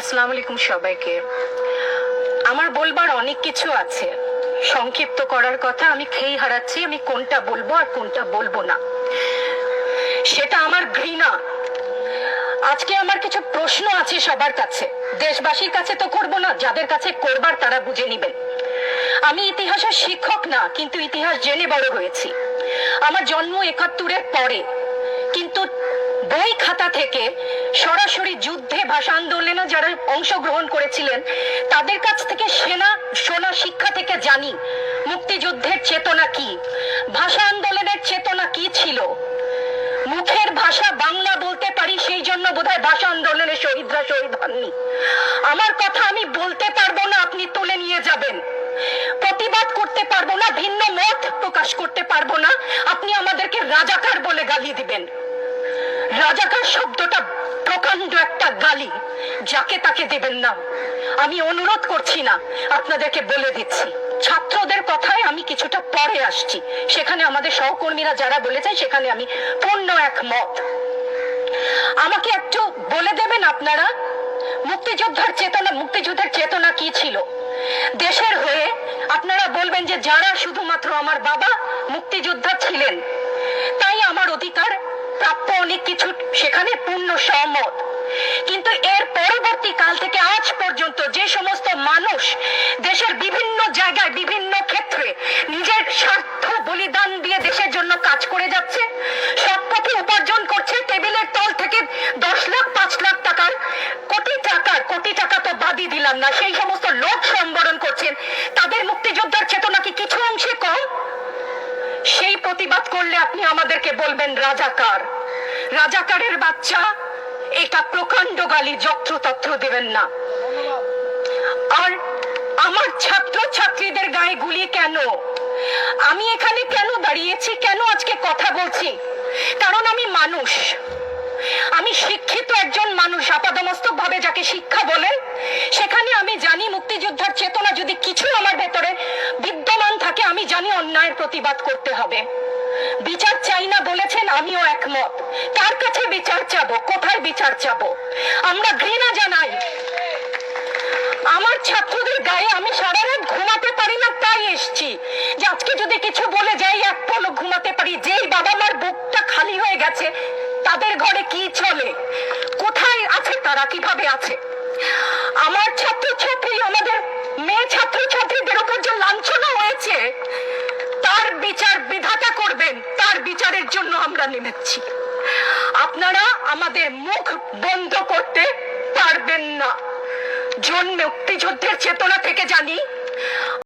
আসসালামু আলাইকুম সবাইকে। আমার বলবার অনেক কিছু আছে, সংক্ষিপ্ত করার কথা আমি খেই হারাচ্ছি আমি কোনটা বলবো আর কোনটা বলবো না, সেটা আমার ঘৃণা। আজকে আমার কিছু প্রশ্ন আছে সবার কাছে, দেশবাসীর কাছে তো করবো না, যাদের কাছে করবার তারা বুঝে নিবেন। আমি ইতিহাসের শিক্ষক না, কিন্তু ইতিহাস জেনে বড় হয়েছি। আমার জন্ম ৭১-এর পরে, কিন্তু বই খাতা থেকে সরাসরি যুদ্ধে ভাষা আন্দোলনে যারা অংশগ্রহণ করেছিলেন তাদের কাছ থেকে শোনা শিক্ষা থেকে জানি মুক্তিযুদ্ধের চেতনা কি, ভাষা আন্দোলনের চেতনা কি ছিল। মুখের ভাষা বাংলা বলতে পারি, সেই জন্য বোধহয় ভাষা আন্দোলনের শহীদরা শহীদ হননি। আমার কথা আমি বলতে পারবো না, আপনি তুলে নিয়ে যাবেন। প্রতিবাদ করতে পারবো না, ভিন্ন মত প্রকাশ করতে পারবো না, আপনি আমাদেরকে রাজাকার বলে গালি দিবেন। রাজাকার শব্দটা প্রকাণ্ড একটা গালি, যাকে তাকে দেবেন না। আমি অনুরোধ করছি না, আপনাদেরকে বলে দিচ্ছি। ছাত্রদের কথায় আমি কিছুটা পরে আসছি, সেখানে আমাদের সহকর্মীরা যারা বলেছে সেখানে আমি পূর্ণ একমত। আমাকে একটু বলে দেবেন আপনারা, মুক্তিযুদ্ধের চেতনা কি ছিল দেশের হয়ে। আপনারা বলবেন যে যারা শুধুমাত্র আমার বাবা মুক্তিযোদ্ধা ছিলেন তাই আমার অধিকার প্রাপ্য অনেক কিছু, সেখানে পূর্ণ সহমত। কিন্তু এর পরবর্তী কাল থেকে আজ পর্যন্ত যে সমস্ত মানুষ দেশের বিভিন্ন জায়গায় বিভিন্ন ক্ষেত্রে নিজের স্বার্থ বলিদান দিয়ে দেশের জন্য কাজ করে যাচ্ছে, সব পথে উপার্জন করছে, টেবিলের তল থেকে 10 লাখ 5 লাখ টাকার কোটি টাকা তো বাদই দিলাম না, সেই সমস্ত লোক সম্বরণ করছেন, তাদের মুক্তিযোদ্ধার চেতনা কি কিছু অংশে কম? সেই প্রতিবাদ করলে আপনি আমাদেরকে বলবেন রাজাকার। রাজাকারের বাচ্চা, এটা প্রকাণ্ড গালি, যত্রতত্র দেবেন না। আর আমার ছাত্র ছাত্রীদের গায়ে গুলি কেন? আমি এখানে কেন দাঁড়িয়েছি, কেন আজকে কথা বলছি? কারণ আমি মানুষ, আমি শিক্ষিত একজন মানুষ, আপাদমস্তক ভাবে যাকে শিক্ষা বলেন। সেখানে আমি জানি মুক্তিযোদ্ধার চেতনা যদি কিছু আমার ভেতরে বিদ্যমান থাকে, আমি জানি অন্যায়ের প্রতিবাদ করতে হবে। বিচার চাই না বলেছেন, আমিও একমত। কার কাছে বিচার চাবো, কোথায় বিচার চাবো? আমরা ঘৃণা জানাই। আমার ছাত্রদের গায়ে আমি সারা রাত ঘুমাতে পারি না, তাই এসছি যে আজকে যদি কিছু বলে যাই এক পলক ঘুমাতে পারি। যেই বাবা মার বুকটা খালি হয়ে গেছে, তাদের ঘরে কি চলে, কোথায় আছে তারা, কিভাবে আছে? আমার ছাত্রছাত্রী, আমাদের মেয়ে ছাত্রছাত্রীদের উপর যে লাঞ্ছনা হয়েছে, তার বিচার বিধাতা করবেন, তার বিচারের জন্য আমরা নেমেছি। আপনারা আমাদের মুখ বন্ধ করতে পারবেন না। মুক্তিযুদ্ধের চেতনা থেকে জানি